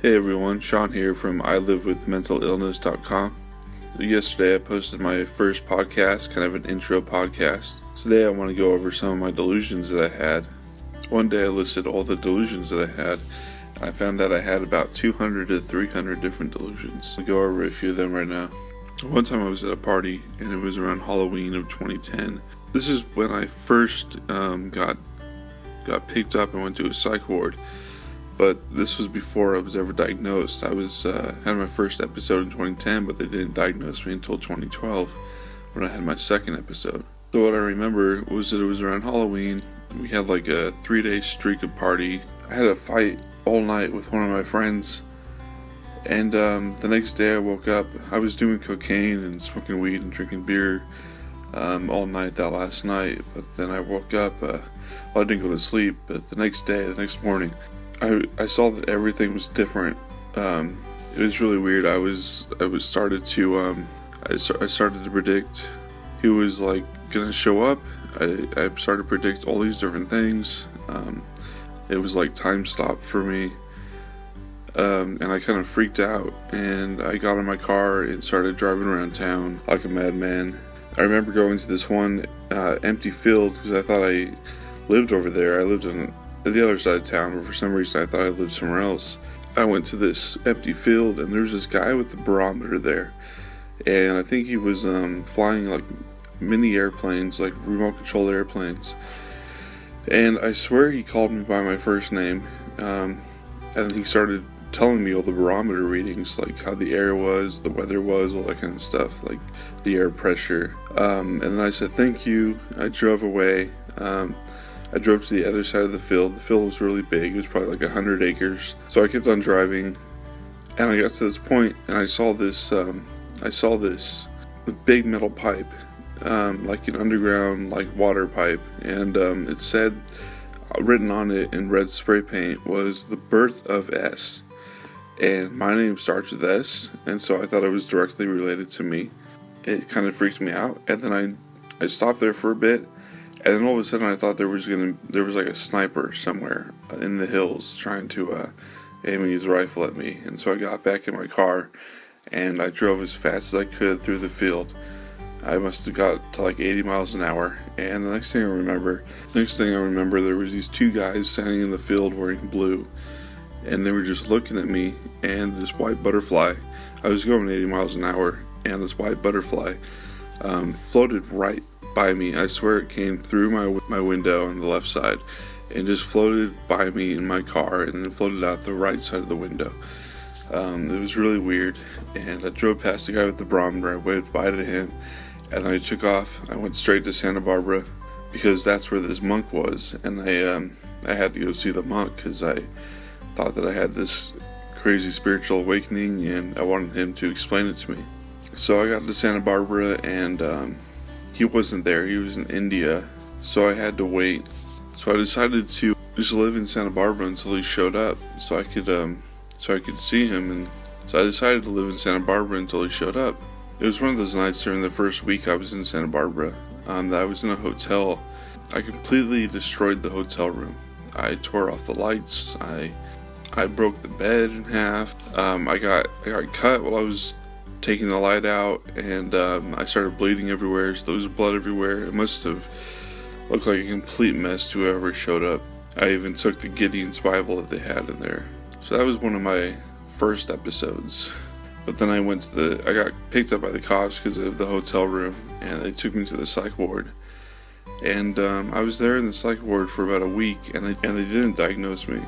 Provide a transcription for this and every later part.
Hey everyone, Sean here from ILWMI.com. Yesterday I posted my first podcast, kind of an intro podcast. Today I want to go over some of my delusions that I had. One day I listed all the delusions that I had, and I found out I had about 200 to 300 different delusions. I'll go over a few of them right now. One time I was at a party, and it was around Halloween of 2010. This is when I first got picked up and went to a psych ward. But this was before I was ever diagnosed. I was had my first episode in 2010, but they didn't diagnose me until 2012 when I had my second episode. So what I remember was that it was around Halloween. We had like a 3-day streak of party. I had a fight all night with one of my friends. And the next day I woke up. I was doing cocaine and smoking weed and drinking beer all night that last night. But then I woke up. I didn't go to sleep. But the next morning, I saw that everything was different. It was really weird. I started to predict who was like gonna show up. I started to predict all these different things. It was like time stopped for me, and I kind of freaked out. And I got in my car and started driving around town like a madman. I remember going to this one empty field because I thought I lived over there. I lived on the other side of town, but for some reason I thought I lived somewhere else. I went to this empty field, and there was this guy with the barometer there, and I think he was flying like mini airplanes, like remote controlled airplanes, and I swear he called me by my first name, and he started telling me all the barometer readings, like how the air was, the weather was, all that kind of stuff, like the air pressure, and then I said thank you. I drove away. I drove to the other side of the field. The field was really big. It was probably like 100 acres. So I kept on driving, and I got to this point, and I saw this big metal pipe, like an underground, like water pipe, and it said, written on it in red spray paint, was the birth of S, and my name starts with S, and so I thought it was directly related to me. It kind of freaked me out, and then I stopped there for a bit. And then all of a sudden I thought there was like a sniper somewhere in the hills trying to aim his rifle at me. And so I got back in my car and I drove as fast as I could through the field. I must have got to like 80 miles an hour. And the next thing I remember, there was these two guys standing in the field wearing blue. And they were just looking at me, and this white butterfly, I was going 80 miles an hour, and this white butterfly floated right by me. I swear it came through my window on the left side and just floated by me in my car, and then floated out the right side of the window. It was really weird, and I drove past the guy with the barometer. I waved bye to him, and I took off. I went straight to Santa Barbara because that's where this monk was, and I had to go see the monk because I thought that I had this crazy spiritual awakening, and I wanted him to explain it to me. So I got to Santa Barbara, and he wasn't there. He was in India, so I had to wait. So I decided to just live in Santa Barbara until he showed up, so I could see him. And so I decided to live in Santa Barbara until he showed up. It was one of those nights during the first week I was in Santa Barbara that I was in a hotel. I completely destroyed the hotel room. I tore off the lights. I broke the bed in half. I got cut while I was taking the light out, and I started bleeding everywhere, so there was blood everywhere. It must have looked like a complete mess to whoever showed up. I even took the Gideon's Bible that they had in there. So that was one of my first episodes. But then I got picked up by the cops because of the hotel room, and they took me to the psych ward. And I was there in the psych ward for about a week, and they didn't diagnose me.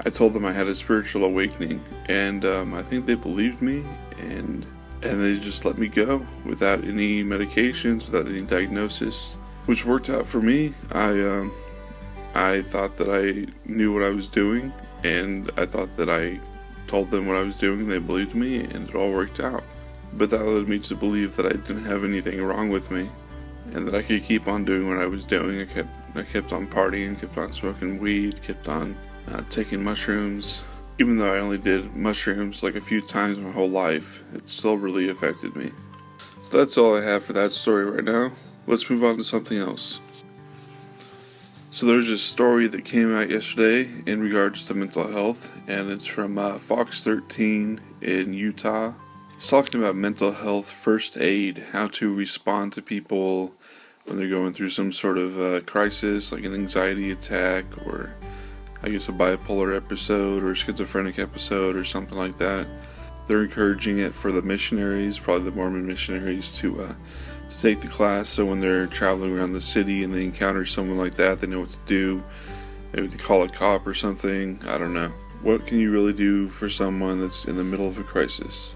I told them I had a spiritual awakening, and I think they believed me, and they just let me go without any medications, without any diagnosis, which worked out for me. I thought that I knew what I was doing, and I thought that I told them what I was doing, and they believed me, and it all worked out. But that led me to believe that I didn't have anything wrong with me, and that I could keep on doing what I was doing. I kept on partying, kept on smoking weed, kept on taking mushrooms. Even though I only did mushrooms like a few times my whole life, it still really affected me. So that's all I have for that story right now. Let's move on to something else. So there's a story that came out yesterday in regards to mental health, and it's from Fox 13 in Utah. It's talking about mental health first aid, how to respond to people when they're going through some sort of crisis, like an anxiety attack, or I guess a bipolar episode, or a schizophrenic episode, or something like that. They're encouraging it for the missionaries, probably the Mormon missionaries, to take the class, so when they're traveling around the city and they encounter someone like that, they know what to do. Maybe to call a cop or something. I don't know. What can you really do for someone that's in the middle of a crisis?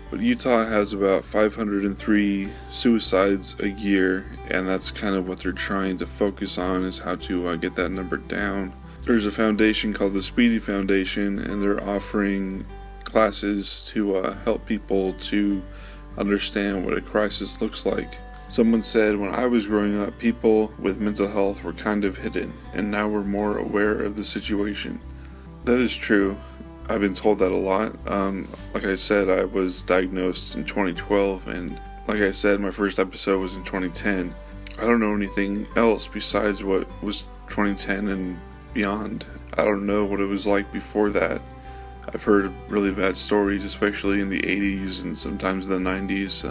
But Utah has about 503 suicides a year, and that's kind of what they're trying to focus on, is how to get that number down. There's a foundation called the Speedy Foundation, and they're offering classes to help people to understand what a crisis looks like. Someone said, when I was growing up, people with mental health were kind of hidden, and now we're more aware of the situation. That is true. I've been told that a lot. Like I said, I was diagnosed in 2012, and like I said, my first episode was in 2010. I don't know anything else besides what was 2010 and beyond. I don't know what it was like before that. I've heard really bad stories, especially in the 80s and sometimes in the 90s,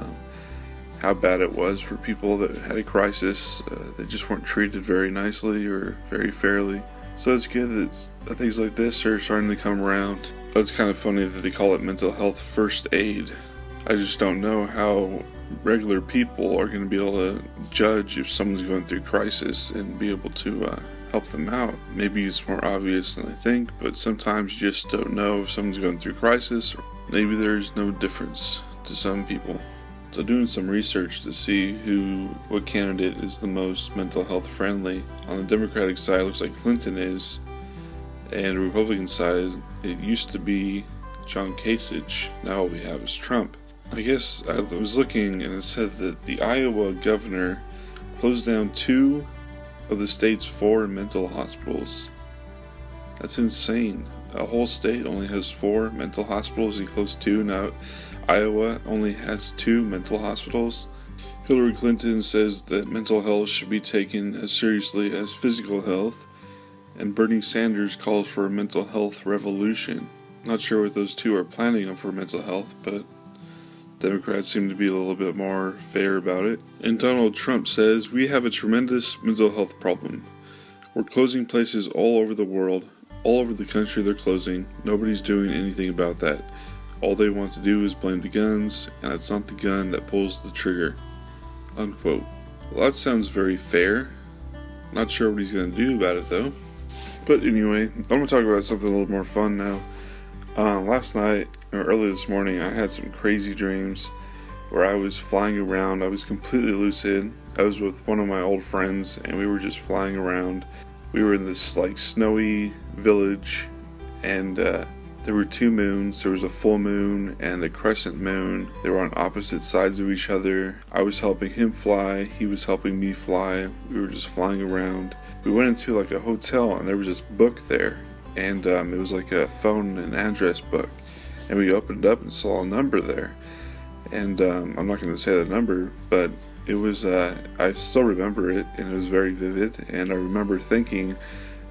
how bad it was for people that had a crisis. They just weren't treated very nicely or very fairly. So it's good that things like this are starting to come around. But it's kind of funny that they call it mental health first aid. I just don't know how regular people are going to be able to judge if someone's going through crisis and be able to help them out. Maybe it's more obvious than I think, but sometimes you just don't know if someone's going through crisis, or maybe there's no difference to some people. So doing some research to see what candidate is the most mental health friendly. On the Democratic side, it looks like Clinton is, and the Republican side, it used to be John Kasich. Now all we have is Trump. I guess I was looking, and it said that the Iowa governor closed down 2 of the state's 4 mental hospitals. That's insane. A whole state only has 4 mental hospitals. He closed 2. Now Iowa only has 2 mental hospitals. Hillary Clinton says that mental health should be taken as seriously as physical health, and Bernie Sanders calls for a mental health revolution. Not sure what those 2 are planning on for mental health, but Democrats seem to be a little bit more fair about it. And Donald Trump says, we have a tremendous mental health problem. We're closing places all over the world. All over the country they're closing. Nobody's doing anything about that. All they want to do is blame the guns, and it's not the gun that pulls the trigger. Unquote. Well, that sounds very fair. Not sure what he's going to do about it though. But anyway, I'm going to talk about something a little more fun now. Last night, or early this morning, I had some crazy dreams where I was flying around. I was completely lucid. I was with one of my old friends, and we were just flying around. We were in this snowy village, and there were 2 moons. There was a full moon and a crescent moon. They were on opposite sides of each other. I was helping him fly. He was helping me fly. We were just flying around. We went into like a hotel, and there was this book there. And it was like a phone and address book, and we opened up and saw a number there, and I'm not going to say the number, but it was I still remember it, and it was very vivid. And I remember thinking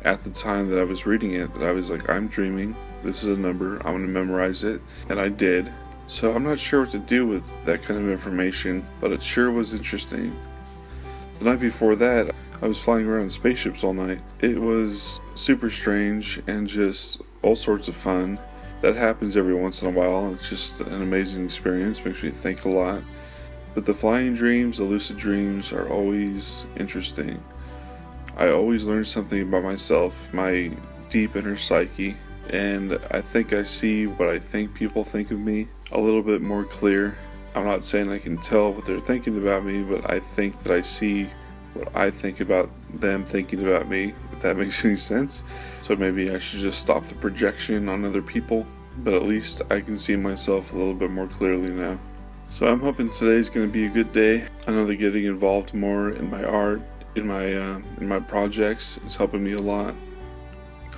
at the time that I was reading it that I was like, I'm dreaming, this is a number, I'm going to memorize it, and I did. So I'm not sure what to do with that kind of information, but it sure was interesting. The night before that, I was flying around spaceships all night. It was super strange and just all sorts of fun. That happens every once in a while. It's just an amazing experience. Makes me think a lot. But the flying dreams, the lucid dreams are always interesting. I always learn something about myself, my deep inner psyche, and I think I see what I think people think of me a little bit more clear. I'm not saying I can tell what they're thinking about me, but I think that I see what I think about them thinking about me, if that makes any sense. So maybe I should just stop the projection on other people, but at least I can see myself a little bit more clearly now. So I'm hoping today's going to be a good day. I know that getting involved more in my art, in my projects is helping me a lot,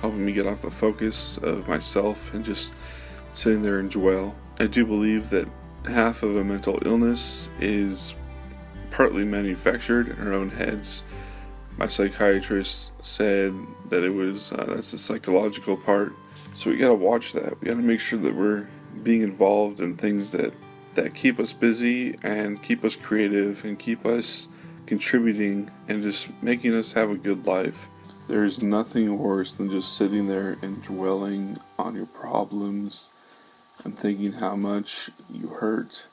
helping me get off the focus of myself and just sitting there and dwell. I do believe that half of a mental illness is partly manufactured in our own heads. My psychiatrist said that it was that's the psychological part. So we gotta watch that. We gotta make sure that we're being involved in things that keep us busy and keep us creative and keep us contributing and just making us have a good life. There's nothing worse than just sitting there and dwelling on your problems and thinking how much you hurt.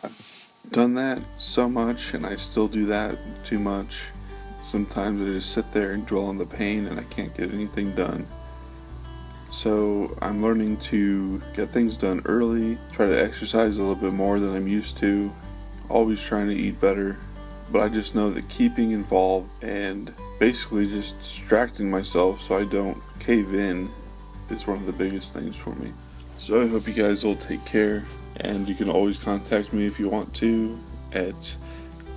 I've done that so much, and I still do that too much. Sometimes I just sit there and dwell on the pain and I can't get anything done. So I'm learning to get things done early, try to exercise a little bit more than I'm used to, always trying to eat better. But I just know that keeping involved and basically just distracting myself so I don't cave in is one of the biggest things for me. So I hope you guys will take care, and you can always contact me if you want to at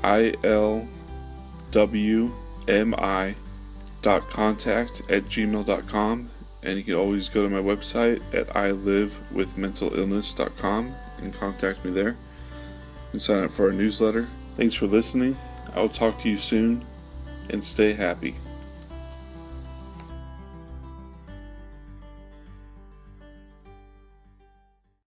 ILWMI.contact@gmail.com, and you can always go to my website at ilivewithmentalillness.com and contact me there and sign up for our newsletter. Thanks for listening. I will talk to you soon, and stay happy.